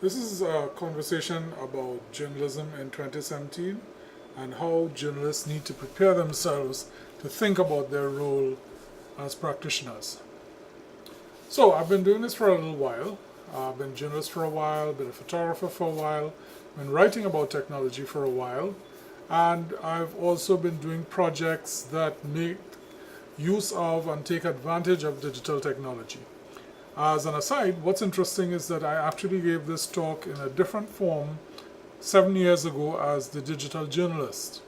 This is a conversation about journalism in 2017 and how journalists need to prepare themselves to think about their role as practitioners. So I've been doing this for a little while. I've been a journalist for a while, been a photographer for a while, been writing about technology for a while, and I've also been doing projects that make use of and take advantage of digital technology. As an aside, what's interesting is that I actually gave this talk in a different form 7 years ago as the digital journalist.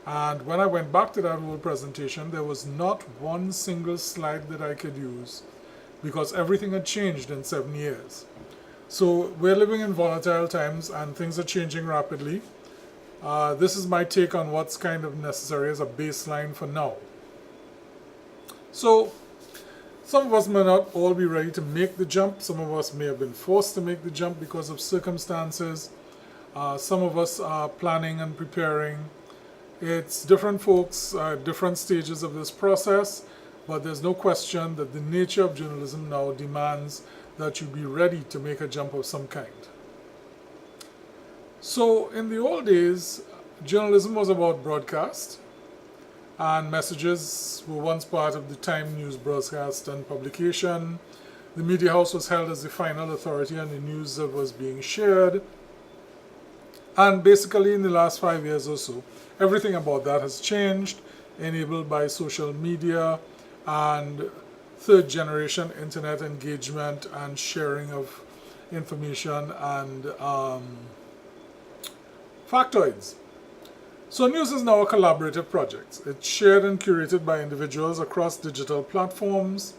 And when I went back to that whole presentation, there was not one single slide that I could use because everything had changed in 7 years. So we're living in volatile times and things are changing rapidly. This is my take on what's kind of necessary as a baseline for now. So some of us may not all be ready to make the jump. Some of us may have been forced to make the jump because of circumstances. Some of us are planning and preparing. It's different folks at different stages of this process, but there's no question that the nature of journalism now demands that you be ready to make a jump of some kind. So in the old days, journalism was about broadcast, and messages were once part of the time news broadcast and publication. The media house was held as the final authority on the news that was being shared. And basically in the last 5 years or so, everything about that has changed, enabled by social media and third generation internet engagement and sharing of information and factoids. So news is now a collaborative project. It's shared and curated by individuals across digital platforms,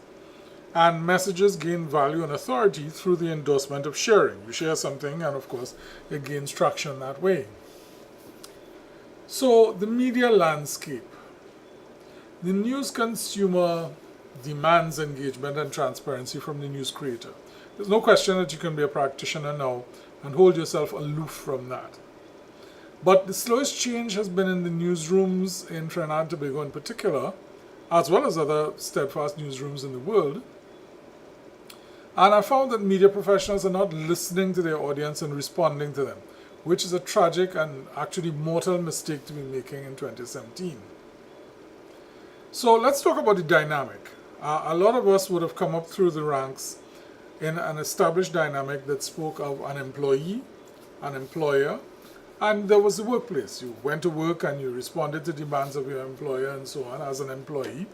and messages gain value and authority through the endorsement of sharing. You share something and of course it gains traction that way. So the media landscape. The news consumer demands engagement and transparency from the news creator. There's no question that you can be a practitioner now and hold yourself aloof from that. But the slowest change has been in the newsrooms in Trinidad and Tobago in particular, as well as other steadfast newsrooms in the world. And I found that media professionals are not listening to their audience and responding to them, which is a tragic and actually mortal mistake to be making in 2017. So let's talk about the dynamic. A lot of us would have come up through the ranks in an established dynamic that spoke of an employee, an employer, and there was the workplace. You went to work and you responded to demands of your employer and so on as an employee,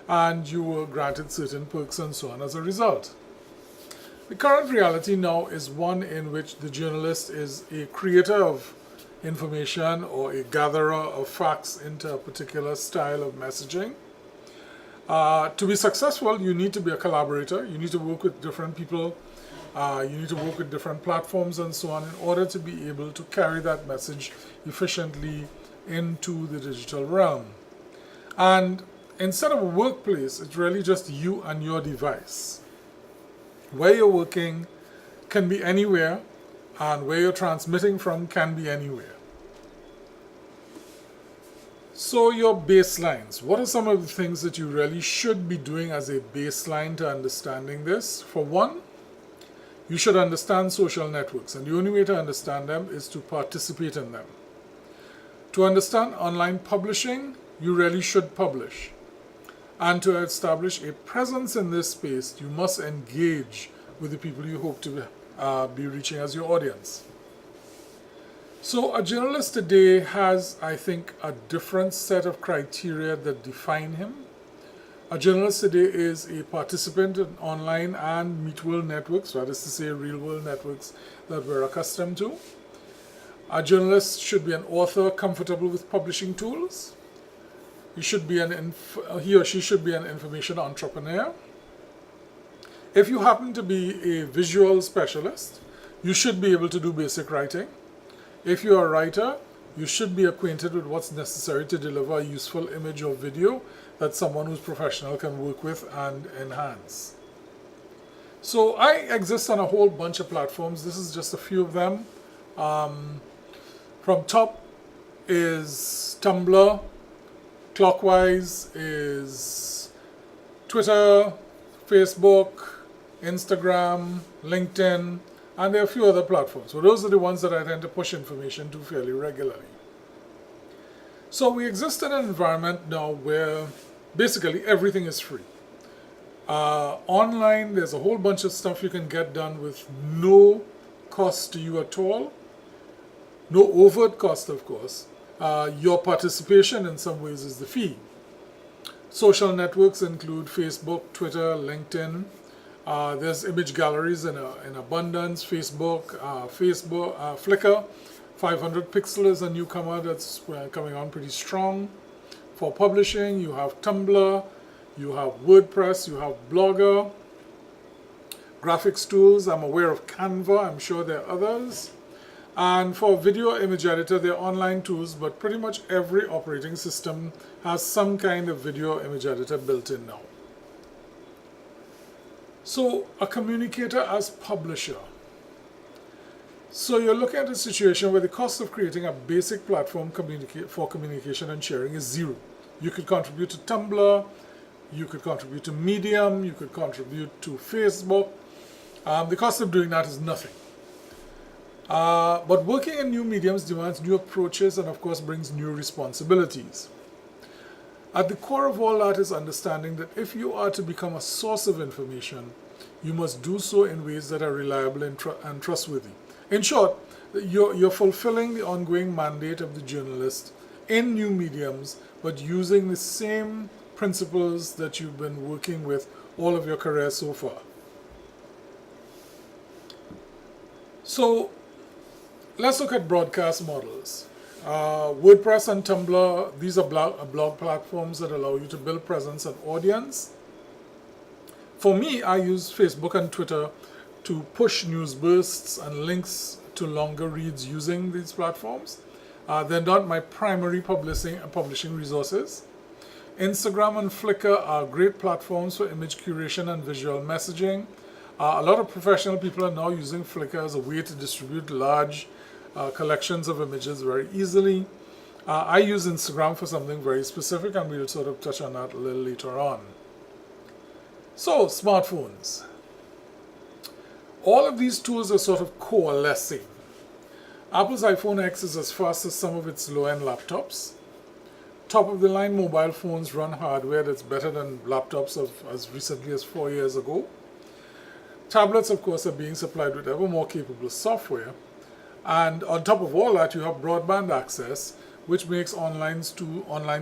and you were granted certain perks and so on as a result. The current reality now is one in which the journalist is a creator of information or a gatherer of facts into a particular style of messaging. To be successful, you need to be a collaborator. You need to work with different people. You need to work with different platforms and so on in order to be able to carry that message efficiently into the digital realm. And instead of a workplace, it's really just you and your device. Where you're working can be anywhere, and where you're transmitting from can be anywhere. So your baselines. What are some of the things that you really should be doing as a baseline to understanding this? For one, you should understand social networks, and the only way to understand them is to participate in them. To understand online publishing, you really should publish. And to establish a presence in this space, you must engage with the people you hope to be reaching as your audience. So a journalist today has, I think, a different set of criteria that define him. A journalist today is a participant in online and meet world networks, that is to say real world networks that we're accustomed to. A journalist should be an author comfortable with publishing tools. He or she should be an information entrepreneur. If you happen to be a visual specialist, you should be able to do basic writing. If you're a writer, you should be acquainted with what's necessary to deliver a useful image or video that someone who's professional can work with and enhance. So I exist on a whole bunch of platforms. This is just a few of them. From top is Tumblr. Clockwise is Twitter, Facebook, Instagram, LinkedIn, and there are a few other platforms. So those are the ones that I tend to push information to fairly regularly. So we exist in an environment now where basically everything is free. Online, there's a whole bunch of stuff you can get done with no cost to you at all. No overt cost, of course. Your participation in some ways is the fee. Social networks include Facebook, Twitter, LinkedIn. There's image galleries in abundance. Flickr. 500 pixel is a newcomer that's coming on pretty strong. For publishing, you have Tumblr, you have WordPress, you have Blogger. Graphics tools, I'm aware of Canva, I'm sure there are others. And for video image editor, there are online tools, but pretty much every operating system has some kind of video image editor built in now. So a communicator as publisher. So you're looking at a situation where the cost of creating a basic platform for communication and sharing is zero. You could contribute to Tumblr, you could contribute to Medium, you could contribute to Facebook. The cost of doing that is nothing. But working in new mediums demands new approaches and of course brings new responsibilities. At the core of all that is understanding that if you are to become a source of information, you must do so in ways that are reliable and trustworthy. In short, you're fulfilling the ongoing mandate of the journalist in new mediums, but using the same principles that you've been working with all of your career so far. So let's look at broadcast models. WordPress and Tumblr, these are blog platforms that allow you to build presence and audience. For me, I use Facebook and Twitter to push news bursts and links to longer reads using these platforms. They're not my primary publishing resources. Instagram and Flickr are great platforms for image curation and visual messaging. A lot of professional people are now using Flickr as a way to distribute large collections of images very easily. I use Instagram for something very specific, and we'll sort of touch on that a little later on. So, smartphones. All of these tools are sort of coalescing. Apple's iPhone X is as fast as some of its low-end laptops. Top-of-the-line mobile phones run hardware that's better than laptops of as recently as 4 years ago. Tablets, of course, are being supplied with ever more capable software. And on top of all that, you have broadband access, which makes online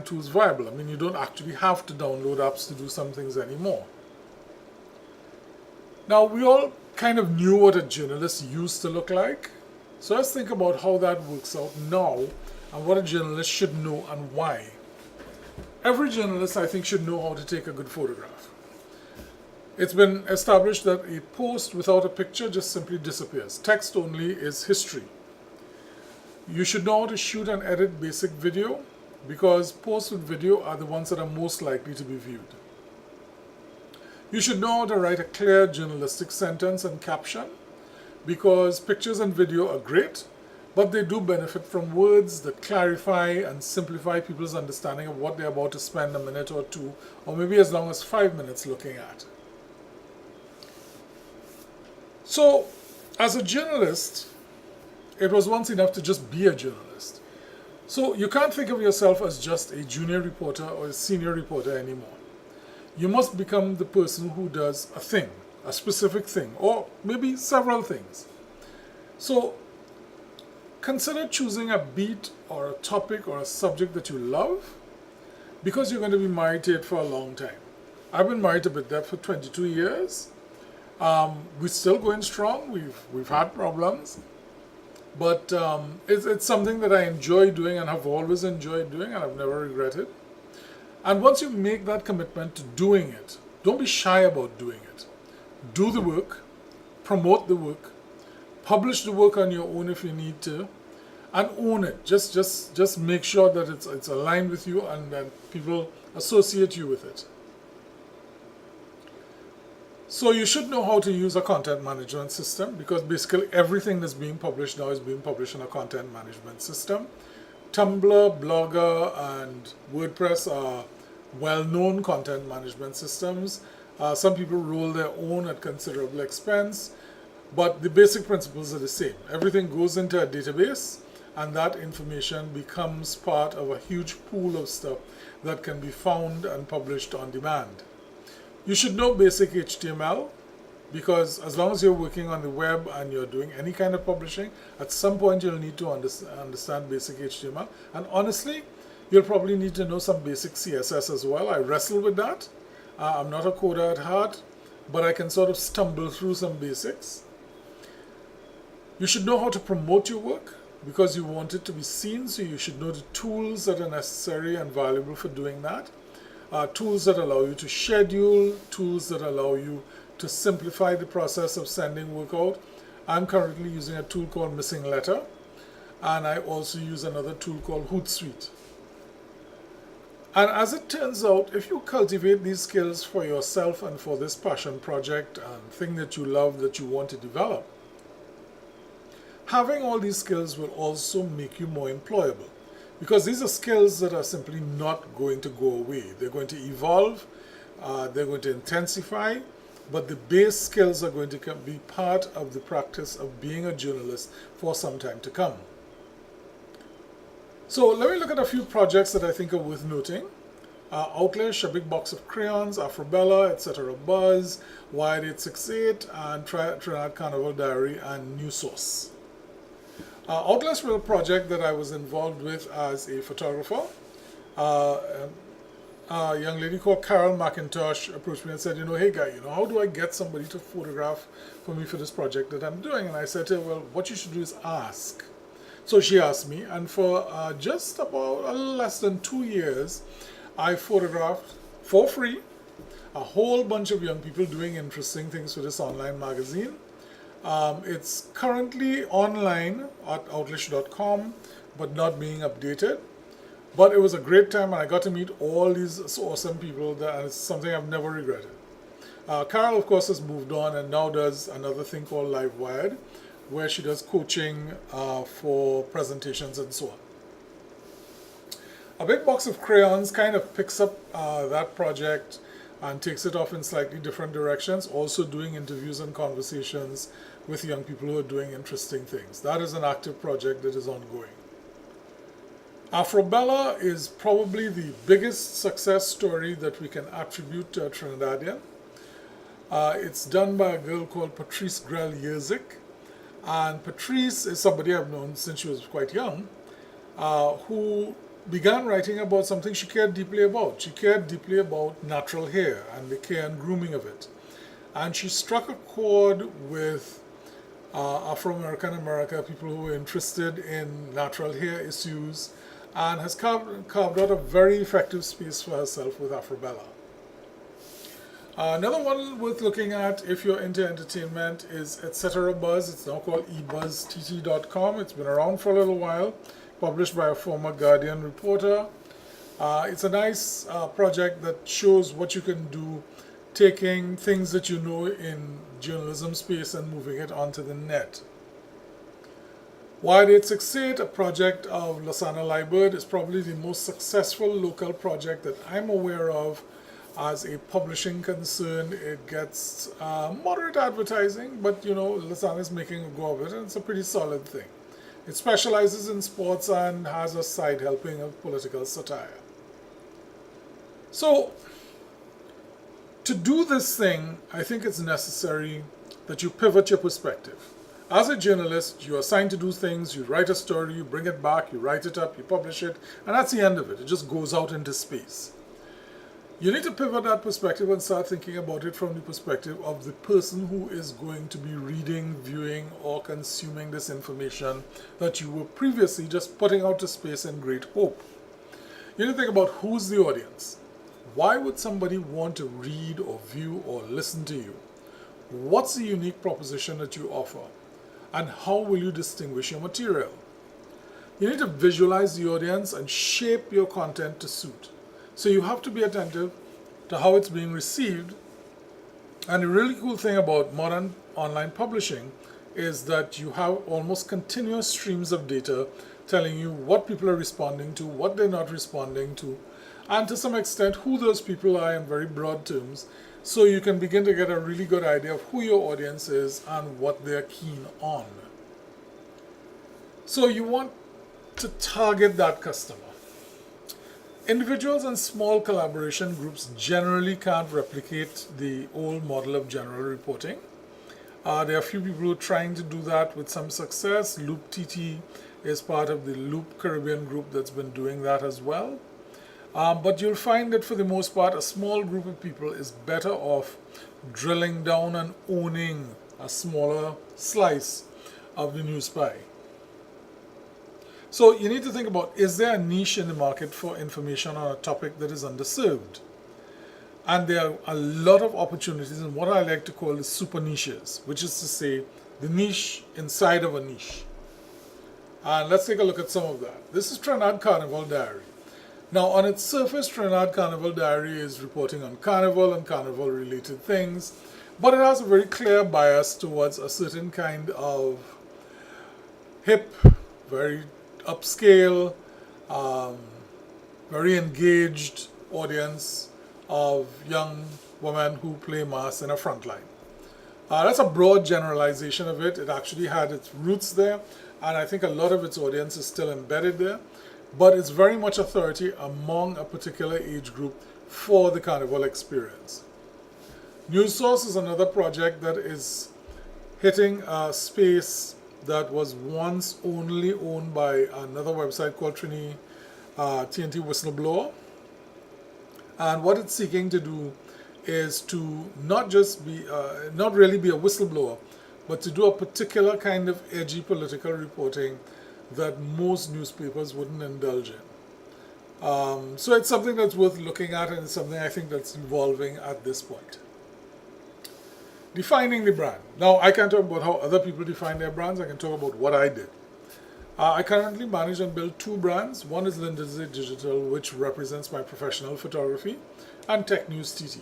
tools viable. I mean, you don't actually have to download apps to do some things anymore. Now, we all kind of knew what a journalist used to look like. So let's think about how that works out now and what a journalist should know and why. Every journalist, I think, should know how to take a good photograph. It's been established that a post without a picture just simply disappears. Text only is history. You should know how to shoot and edit basic video because posts with video are the ones that are most likely to be viewed. You should know how to write a clear journalistic sentence and caption because pictures and video are great, but they do benefit from words that clarify and simplify people's understanding of what they're about to spend a minute or two, or maybe as long as 5 minutes looking at. So, as a journalist, it was once enough to just be a journalist. So you can't think of yourself as just a junior reporter or a senior reporter anymore. You must become the person who does a thing, a specific thing, or maybe several things. So consider choosing a beat or a topic or a subject that you love because you're going to be married to it for a long time. I've been married to BitDepth for 22 years. We're still going strong. We've had problems, but it's something that I enjoy doing and have always enjoyed doing, and I've never regretted. And once you make that commitment to doing it, don't be shy about doing it. Do the work, promote the work, publish the work on your own if you need to, and own it. Just make sure that it's aligned with you and that people associate you with it. So you should know how to use a content management system because basically everything that's being published now is being published in a content management system. Tumblr, Blogger, and WordPress are well-known content management systems. Some people roll their own at considerable expense. But the basic principles are the same. Everything goes into a database, and that information becomes part of a huge pool of stuff that can be found and published on demand. You should know basic HTML, because as long as you're working on the web and you're doing any kind of publishing, at some point you'll need to understand basic HTML. And honestly, you'll probably need to know some basic CSS as well. I wrestle with that. I'm not a coder at heart, but I can sort of stumble through some basics. You should know how to promote your work, because you want it to be seen, so you should know the tools that are necessary and valuable for doing that. Tools that allow you to schedule, tools that allow you to simplify the process of sending work out. I'm currently using a tool called Missing Letter, and I also use another tool called Hootsuite. And as it turns out, if you cultivate these skills for yourself and for this passion project and thing that you love, that you want to develop, having all these skills will also make you more employable, because these are skills that are simply not going to go away. They're going to evolve, they're going to intensify, but the base skills are going to be part of the practice of being a journalist for some time to come. So let me look at a few projects that I think are worth noting. Outlash, A Big Box of Crayons, Afrobella, Etc. Buzz, Wired 868, and Trinidad Carnival Diary, and New Source. Outlash was a project that I was involved with as a photographer. A young lady called Carol McIntosh approached me and said, hey guy, how do I get somebody to photograph for me for this project that I'm doing? And I said to her, well, what you should do is ask. So she asked me, and for just about less than 2 years, I photographed for free a whole bunch of young people doing interesting things for this online magazine. It's currently online at outlish.com, but not being updated. But it was a great time, and I got to meet all these awesome people, and it's something I've never regretted. Carol, of course, has moved on and now does another thing called Live Wired, where she does coaching for presentations and so on. A Big Box of Crayons kind of picks up that project and takes it off in slightly different directions, also doing interviews and conversations with young people who are doing interesting things. That is an active project that is ongoing. Afrobella is probably the biggest success story that we can attribute to a Trinidadian. It's done by a girl called Patrice Grell-Yerzik. And Patrice is somebody I've known since she was quite young, who began writing about something she cared deeply about. She cared deeply about natural hair and the care and grooming of it. And she struck a chord with Afro-American America, people who were interested in natural hair issues, and has carved out a very effective space for herself with Afrobella. Another one worth looking at if you're into entertainment is Etc. Buzz. It's now called ebuzztt.com. It's been around for a little while, published by a former Guardian reporter. It's a nice project that shows what you can do, taking things that you know in journalism space and moving it onto the net. Wired 868, a project of Lasana Liebert, is probably the most successful local project that I'm aware of as a publishing concern. It gets moderate advertising, but Lasana is making a go of it, and it's a pretty solid thing. It specializes in sports and has a side helping of political satire. So, to do this thing, I think it's necessary that you pivot your perspective. As a journalist, you're assigned to do things, you write a story, you bring it back, you write it up, you publish it, and that's the end of it. It just goes out into space. You need to pivot that perspective and start thinking about it from the perspective of the person who is going to be reading, viewing, or consuming this information that you were previously just putting out to space in great hope. You need to think about who's the audience. Why would somebody want to read or view or listen to you? What's the unique proposition that you offer? And how will you distinguish your material? You need to visualize the audience and shape your content to suit. So you have to be attentive to how it's being received. And the really cool thing about modern online publishing is that you have almost continuous streams of data telling you what people are responding to, what they're not responding to, and to some extent who those people are in very broad terms, so you can begin to get a really good idea of who your audience is and what they're keen on. So you want to target that customer. Individuals and small collaboration groups generally can't replicate the old model of general reporting. There are a few people who are trying to do that with some success. Loop TT is part of the Loop Caribbean group that's been doing that as well. But you'll find that for the most part, a small group of people is better off drilling down and owning a smaller slice of the news pie. So you need to think about, is there a niche in the market for information on a topic that is underserved? And there are a lot of opportunities in what I like to call the super niches, which is to say the niche inside of a niche. And let's take a look at some of that. This is Trinidad Carnival Diary. Now, on its surface, Trinidad Carnival Diary is reporting on Carnival and Carnival-related things, but it has a very clear bias towards a certain kind of hip, very upscale, very engaged audience of young women who play mass in a front line. That's a broad generalization of it. It actually had its roots there, and I think a lot of its audience is still embedded there, but it's very much authority among a particular age group for the Carnival experience. News Source is another project that is hitting a space that was once only owned by another website called TNT Whistleblower. And what it's seeking to do is to not just be, not really be a whistleblower, but to do a particular kind of edgy political reporting that most newspapers wouldn't indulge in. So it's something that's worth looking at, and it's something I think that's evolving at this point. Defining the brand. Now, I can't talk about how other people define their brands. I can talk about what I did. I currently manage and build two brands. One is Lindsay Digital, which represents my professional photography, and Tech News TT.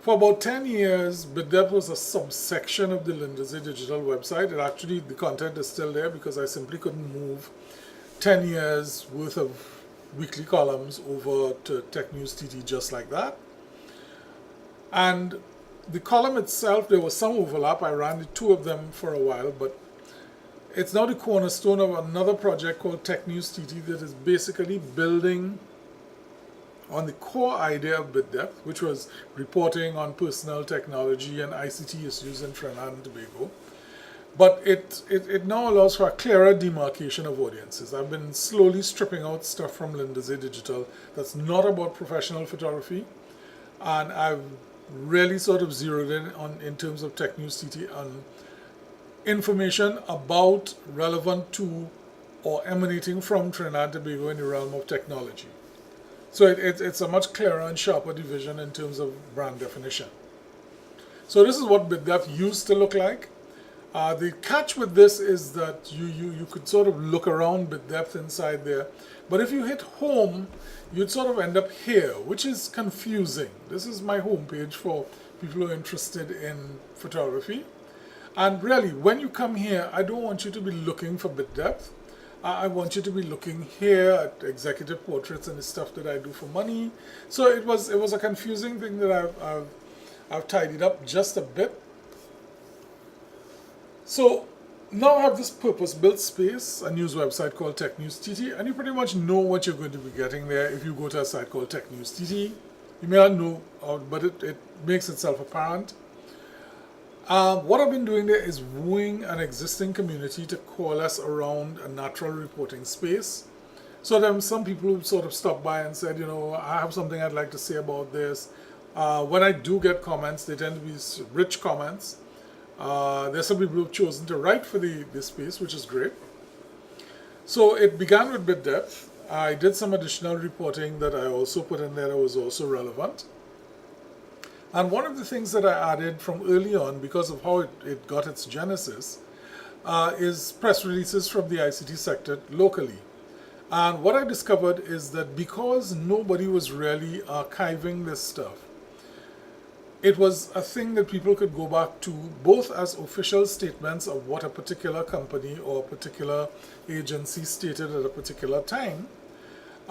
For about 10 years, BitDepth was a subsection of the Lindsay Digital website. It actually, the content is still there because I simply couldn't move 10 years worth of weekly columns over to Tech News TT just like that. And the column itself, there was some overlap. I ran the two of them for a while, but it's now the cornerstone of another project called Tech News TT that is basically building on the core idea of BitDepth, which was reporting on personal technology and ICT issues in Trinidad and Tobago. But it now allows for a clearer demarcation of audiences. I've been slowly stripping out stuff from Lindsay Digital that's not about professional photography, and I've really sort of zeroed in terms of Tech News TT on information about, relevant to, or emanating from Trinidad and Tobago in the realm of technology. So it's a much clearer and sharper division in terms of brand definition. So this is what BitDepth used to look like. The catch with this is that you could sort of look around BitDepth inside there, but if you hit home, you'd sort of end up here, which is confusing. This is my homepage for people who are interested in photography. And really, when you come here, I don't want you to be looking for BitDepth. I want you to be looking here at executive portraits and the stuff that I do for money. So it was a confusing thing that I've tidied up just a bit. So now I have this purpose-built space, a news website called Tech News TT, and you pretty much know what you're going to be getting there if you go to a site called Tech News TT. You may not know, but it makes itself apparent. What I've been doing there is wooing an existing community to coalesce around a natural reporting space. So there are some people who sort of stopped by and said, you know, I have something I'd like to say about this. When I do get comments, they tend to be rich comments. There's some people who've chosen to write for this space, which is great. So it began with BitDepth. I did some additional reporting that I also put in there that was also relevant. And one of the things that I added from early on, because of how it got its genesis, is press releases from the ICT sector locally. And what I discovered is that because nobody was really archiving this stuff, it was a thing that people could go back to both as official statements of what a particular company or a particular agency stated at a particular time,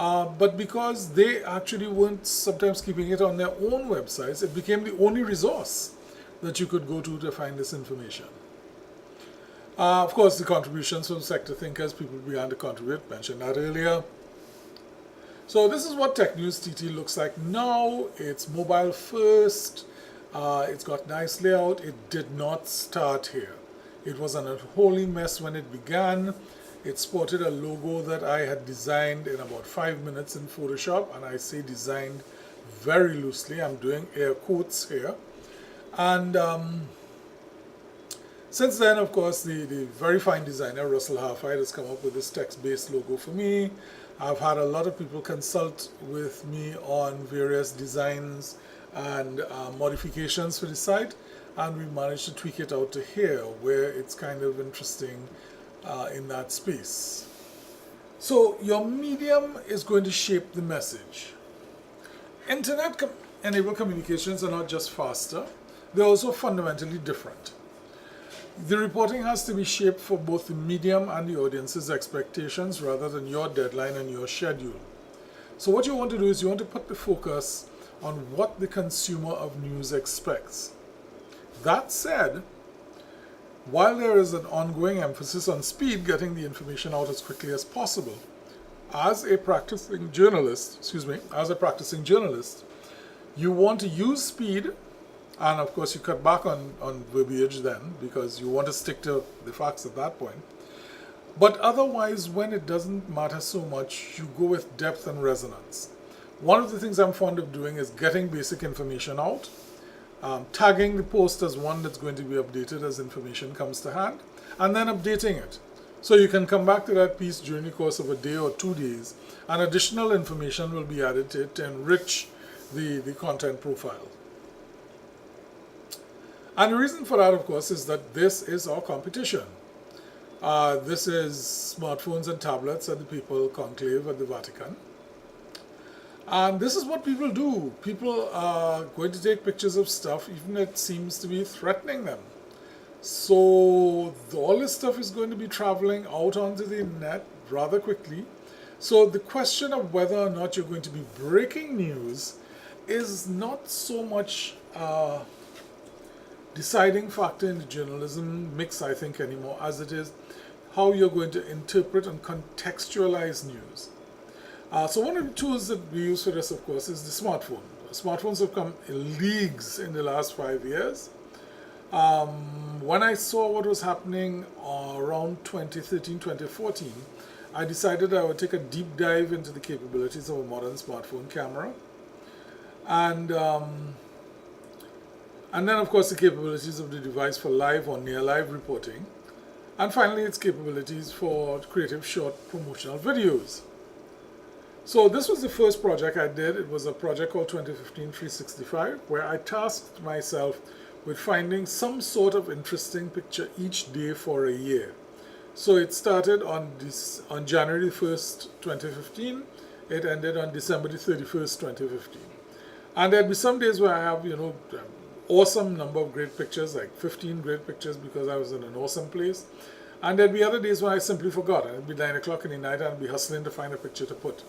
But because they actually weren't sometimes keeping it on their own websites, it became the only resource that you could go to find this information. Of course, the contributions from sector thinkers, people began to contribute, mentioned that earlier. So this is what Tech News TT looks like now. It's mobile first. It's got nice layout. It did not start here. It was an unholy mess when it began. It sported a logo that I had designed in about 5 minutes in Photoshop, and I say designed very loosely. I'm doing air quotes here. And since then, of course, the very fine designer, Russell Halfite, has come up with this text-based logo for me. I've had a lot of people consult with me on various designs and modifications for the site, and we managed to tweak it out to here, where it's kind of interesting in that space. So your medium is going to shape the message. Internet-enabled communications are not just faster, they're also fundamentally different. The reporting has to be shaped for both the medium and the audience's expectations rather than your deadline and your schedule. So what you want to do is you want to put the focus on what the consumer of news expects. That said, while there is an ongoing emphasis on speed, getting the information out as quickly as possible, as a practicing journalist, you want to use speed. And of course, you cut back on verbiage then, because you want to stick to the facts at that point. But otherwise, when it doesn't matter so much, you go with depth and resonance. One of the things I'm fond of doing is getting basic information out, tagging the post as one that's going to be updated as information comes to hand, and then updating it. So you can come back to that piece during the course of a day or 2 days, and additional information will be added to it to enrich the content profile. And the reason for that, of course, is that this is our competition. This is smartphones and tablets at the Papal Conclave at the Vatican. And this is what people do. People are going to take pictures of stuff, even if it seems to be threatening them. So all this stuff is going to be traveling out onto the net rather quickly. So the question of whether or not you're going to be breaking news is not so much deciding factor in the journalism mix, I think, anymore, as it is how you're going to interpret and contextualize news. So one of the tools that we use for this, of course, is the smartphone. Smartphones have come in leagues in the last 5 years. When I saw what was happening around 2013, 2014, I decided I would take a deep dive into the capabilities of a modern smartphone camera. And then, of course, the capabilities of the device for live or near live reporting. And finally, its capabilities for creative short promotional videos. So this was the first project I did. It was a project called 2015 365, where I tasked myself with finding some sort of interesting picture each day for a year. So it started on January 1st, 2015. It ended on December 31st, 2015. And there'd be some days where I have, awesome number of great pictures, like 15 great pictures because I was in an awesome place. And there'd be other days when I simply forgot. And it'd be 9 o'clock in the night and I'd be hustling to find a picture to put.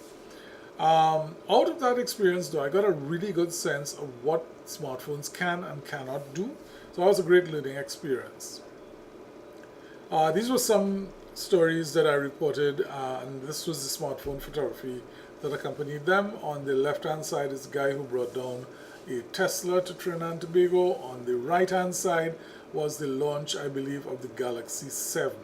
Out of that experience, though, I got a really good sense of what smartphones can and cannot do. So that was a great learning experience. These were some stories that I reported, and this was the smartphone photography that accompanied them. On the left-hand side is the guy who brought down a Tesla to Trinidad and Tobago. On the right-hand side was the launch, I believe, of the Galaxy 7.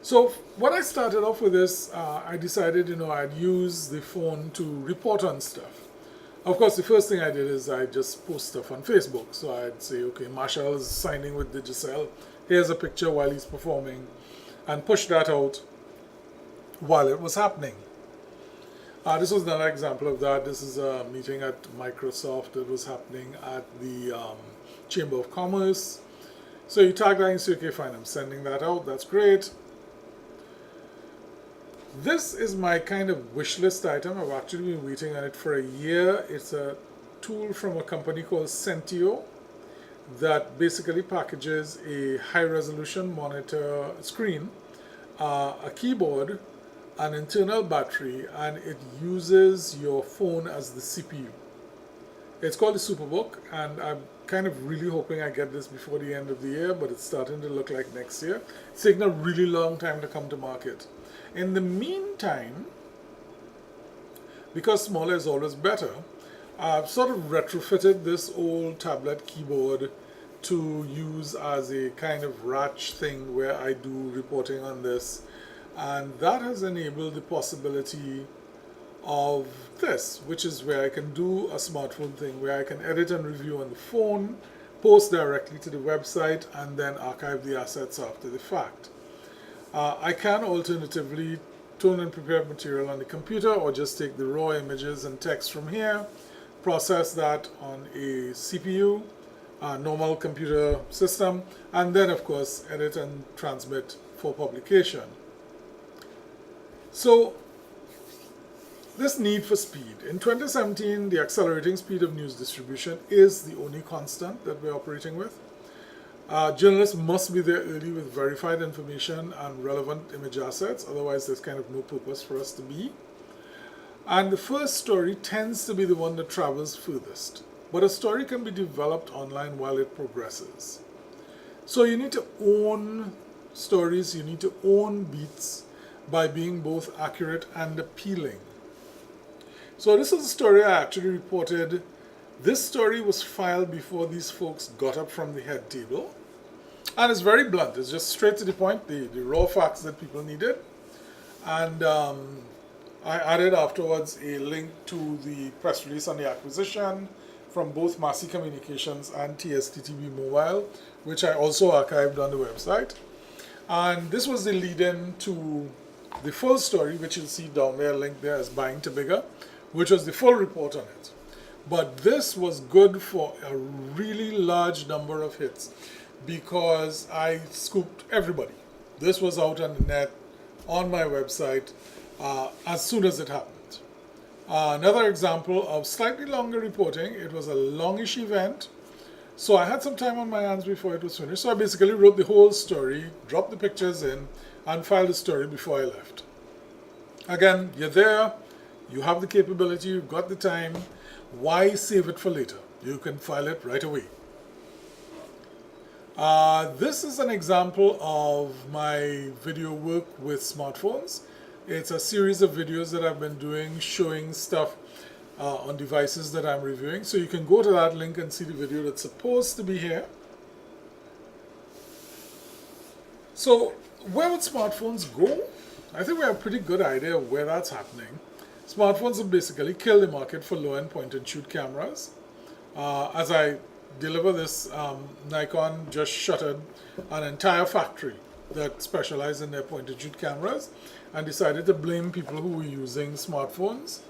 So when I started off with this, I decided, I'd use the phone to report on stuff. Of course, the first thing I did is I just post stuff on Facebook. So I'd say, okay, Marshall is signing with Digicel. Here's a picture while he's performing, and push that out while it was happening. This was another example of that. This is a meeting at Microsoft that was happening at the Chamber of Commerce. So you tag that and say, okay, fine, I'm sending that out. That's great. This is my kind of wish list item. I've actually been waiting on it for a year. It's a tool from a company called Sentio that basically packages a high resolution monitor screen, a keyboard, an internal battery, and it uses your phone as the CPU. It's called the Superbook, and I'm kind of really hoping I get this before the end of the year, but it's starting to look like next year. It's taken a really long time to come to market. In the meantime, because smaller is always better, I've sort of retrofitted this old tablet keyboard to use as a kind of ratch thing where I do reporting on this, and that has enabled the possibility of this, which is where I can do a smartphone thing where I can edit and review on the phone, post directly to the website, and then archive the assets after the fact. I can alternatively tone and prepare material on the computer, or just take the raw images and text from here, process that on a CPU, normal computer system, and then of course edit and transmit for publication. So this need for speed. In 2017, the accelerating speed of news distribution is the only constant that we're operating with. Journalists must be there early with verified information and relevant image assets, otherwise there's kind of no purpose for us to be. And the first story tends to be the one that travels furthest. But a story can be developed online while it progresses. So you need to own stories, you need to own beats by being both accurate and appealing. So this is a story I actually reported. This story was filed before these folks got up from the head table. And it's very blunt. It's just straight to the point, the raw facts that people needed. And I added afterwards a link to the press release on the acquisition from both Massey Communications and TSTTV Mobile, which I also archived on the website. And this was the lead-in to the full story, which you'll see down there, linked there as Buying to Bigger, which was the full report on it. But this was good for a really large number of hits because I scooped everybody. This was out on the net, on my website, as soon as it happened. Another example of slightly longer reporting. It was a longish event, so I had some time on my hands before it was finished. So I basically wrote the whole story, dropped the pictures in, and filed the story before I left. Again, you're there, you have the capability, you've got the time. Why save it for later? You can file it right away. This is an example of my video work with smartphones. It's a series of videos that I've been doing showing stuff on devices that I'm reviewing. So you can go to that link and see the video that's supposed to be here. So where would smartphones go? I think we have a pretty good idea of where that's happening. Smartphones have basically killed the market for low-end point-and-shoot cameras. As I deliver this, Nikon just shuttered an entire factory that specialized in their point-and-shoot cameras and decided to blame people who were using smartphones.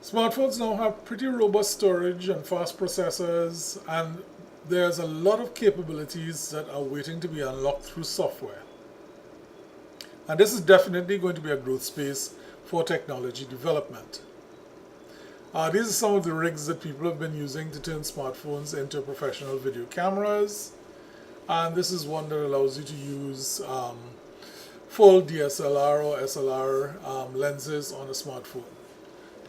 Smartphones now have pretty robust storage and fast processors, and there's a lot of capabilities that are waiting to be unlocked through software. And this is definitely going to be a growth space for technology development. These are some of the rigs that people have been using to turn smartphones into professional video cameras. And this is one that allows you to use full DSLR or SLR lenses on a smartphone.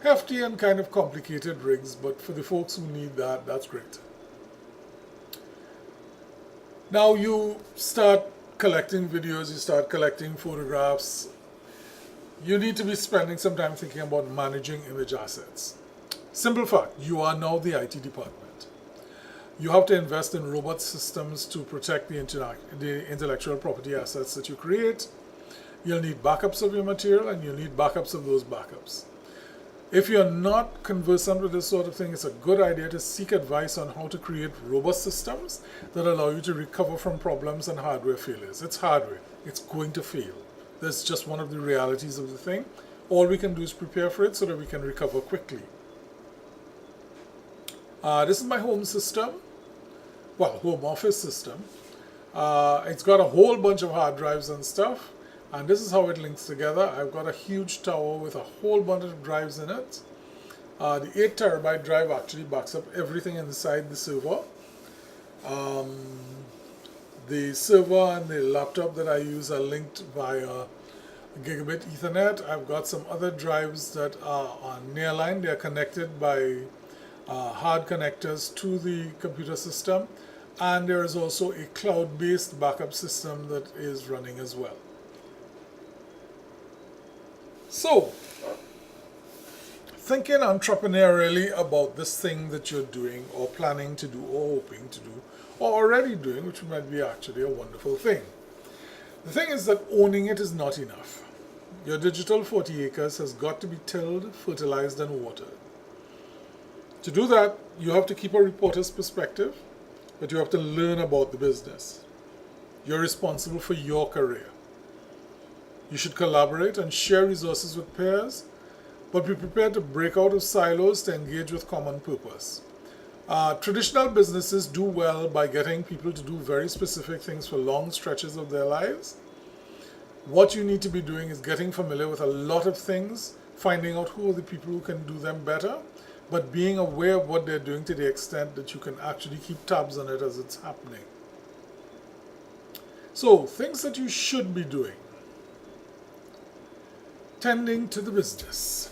Hefty and kind of complicated rigs, but for the folks who need that, that's great. Now you start collecting videos, you start collecting photographs. You need to be spending some time thinking about managing image assets. Simple fact, you are now the IT department. You have to invest in robust systems to protect the intellectual property assets that you create. You'll need backups of your material, and you'll need backups of those backups. If you're not conversant with this sort of thing, it's a good idea to seek advice on how to create robust systems that allow you to recover from problems and hardware failures. It's hardware. It's going to fail. That's just one of the realities of the thing. All we can do is prepare for it so that we can recover quickly. This is my home system. Well, home office system. It's got a whole bunch of hard drives and stuff. And this is how it links together. I've got a huge tower with a whole bunch of drives in it. The 8 terabyte drive actually backs up everything inside the server. The server and the laptop that I use are linked via gigabit Ethernet. I've got some other drives that are on nearline. They're connected by hard connectors to the computer system. And there is also a cloud-based backup system that is running as well. So, thinking entrepreneurially about this thing that you're doing or planning to do or hoping to do or already doing, which might be actually a wonderful thing. The thing is that owning it is not enough. Your digital 40 acres has got to be tilled, fertilized, and watered. To do that, you have to keep a reporter's perspective, but you have to learn about the business. You're responsible for your career. You should collaborate and share resources with peers, but be prepared to break out of silos to engage with common purpose. Traditional businesses do well by getting people to do very specific things for long stretches of their lives. What you need to be doing is getting familiar with a lot of things, finding out who are the people who can do them better, but being aware of what they're doing to the extent that you can actually keep tabs on it as it's happening. So, things that you should be doing. Tending to the business.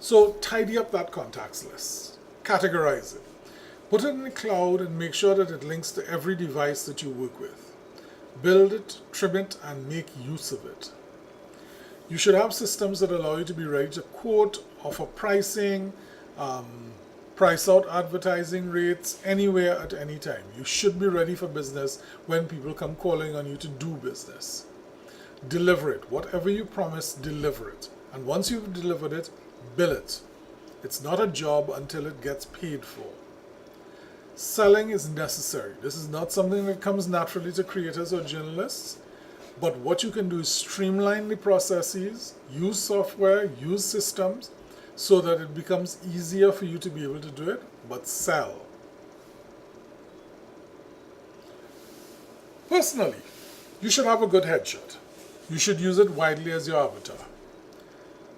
So, tidy up that contacts list. Categorize it. Put it in the cloud and make sure that it links to every device that you work with. Build it, trim it, and make use of it. You should have systems that allow you to be ready to quote, offer pricing, price out advertising rates anywhere at any time. You should be ready for business when people come calling on you to do business. Deliver it. Whatever you promise, deliver it. And once you've delivered it, bill it. It's not a job until it gets paid for. Selling is necessary. This is not something that comes naturally to creators or journalists, but what you can do is streamline the processes, use software, use systems, so that it becomes easier for you to be able to do it, but sell. Personally, you should have a good headshot. You should use it widely as your avatar.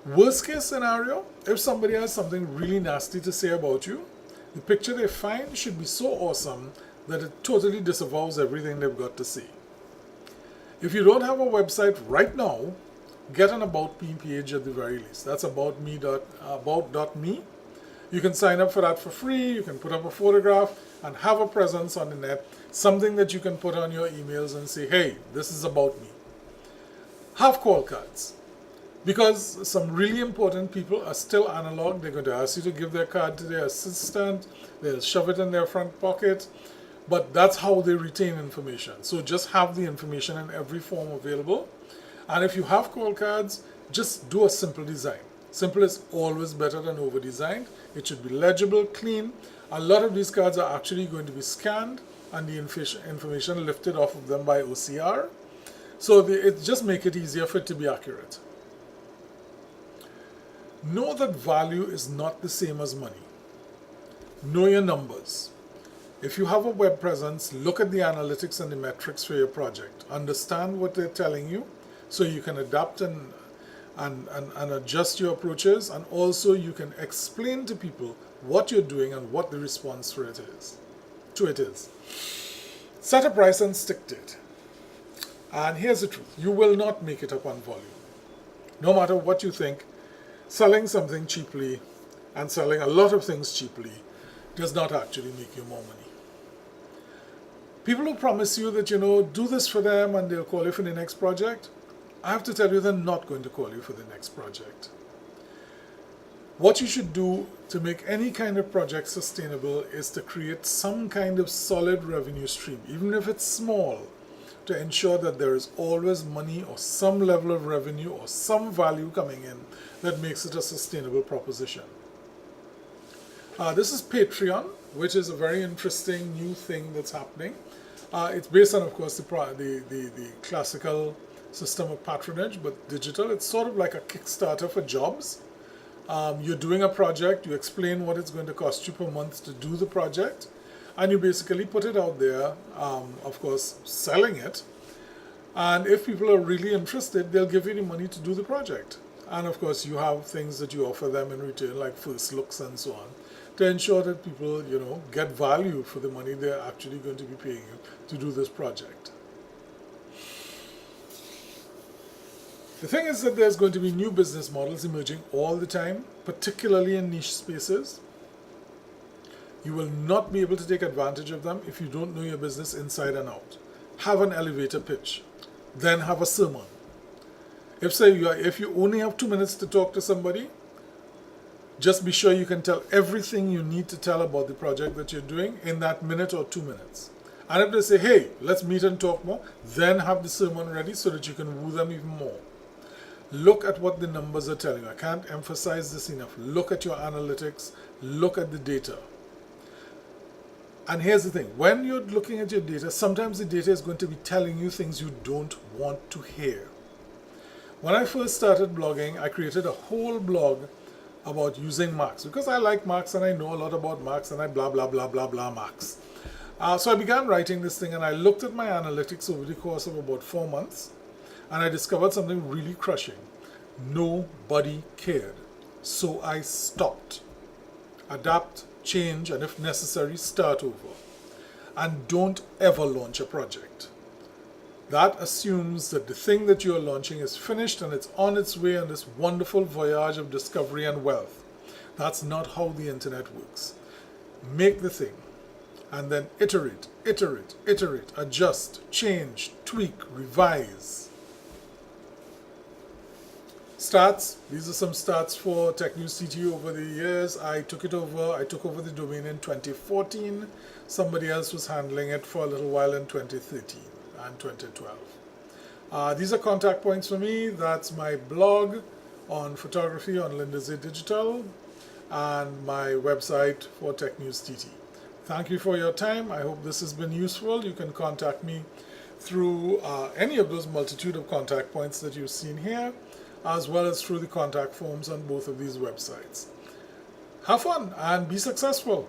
Worst case scenario, if somebody has something really nasty to say about you, the picture they find should be so awesome that it totally disavows everything they've got to say. If you don't have a website right now, get an About Me page at the very least. That's about.me. You can sign up for that for free. You can put up a photograph and have a presence on the net, something that you can put on your emails and say, hey, this is about me. Have call cards. Because some really important people are still analog. They're going to ask you to give their card to their assistant. They'll shove it in their front pocket. But that's how they retain information. So just have the information in every form available. And if you have call cards, just do a simple design. Simple is always better than over-designed. It should be legible, clean. A lot of these cards are actually going to be scanned and the information lifted off of them by OCR. So it just makes it easier for it to be accurate. Know that value is not the same as money. Know your numbers. If you have a web presence, look at the analytics and the metrics for your project. Understand what they're telling you so you can adapt and adjust your approaches, and also you can explain to people what you're doing and what the response to it is. Set a price and stick to it. And here's the truth. You will not make it up on volume. No matter what you think, selling something cheaply and selling a lot of things cheaply does not actually make you more money. People who promise you that, do this for them and they'll call you for the next project, I have to tell you they're not going to call you for the next project. What you should do to make any kind of project sustainable is to create some kind of solid revenue stream, even if it's small, to ensure that there is always money or some level of revenue or some value coming in that makes it a sustainable proposition. This is Patreon, which is a very interesting new thing that's happening. It's based on, of course, the classical system of patronage, but digital. It's sort of like a Kickstarter for jobs. You're doing a project, you explain what it's going to cost you per month to do the project, and you basically put it out there, of course, selling it. And if people are really interested, they'll give you the money to do the project. And of course, you have things that you offer them in return, like first looks and so on, to ensure that people, get value for the money they're actually going to be paying you to do this project. The thing is that there's going to be new business models emerging all the time, particularly in niche spaces. You will not be able to take advantage of them if you don't know your business inside and out. Have an elevator pitch, then have a sermon. If you only have 2 minutes to talk to somebody, just be sure you can tell everything you need to tell about the project that you're doing in that minute or 2 minutes. And if they say, hey, let's meet and talk more, then have the sermon ready so that you can woo them even more. Look at what the numbers are telling you. I can't emphasize this enough. Look at your analytics. Look at the data. And here's the thing. When you're looking at your data, sometimes the data is going to be telling you things you don't want to hear. When I first started blogging, I created a whole blog about using marks because I like marks and I know a lot about marks and I blah, blah, blah, blah, blah marks. So I began writing this thing and I looked at my analytics over the course of about 4 months and I discovered something really crushing. Nobody cared. So I stopped. Adapt, change, and if necessary, start over. And don't ever launch a project. That assumes that the thing that you are launching is finished and it's on its way on this wonderful voyage of discovery and wealth. That's not how the internet works. Make the thing and then iterate, adjust, change, tweak, revise. Stats. These are some stats for Tech News TT over the years. I took over the domain in 2014. Somebody else was handling it for a little while in 2013 and 2012. These are contact points for me. That's my blog on photography on Linda Z Digital and my website for Tech News TT. Thank you for your time. I hope this has been useful. You can contact me through any of those multitude of contact points that you've seen here, as well as through the contact forms on both of these websites. Have fun and be successful.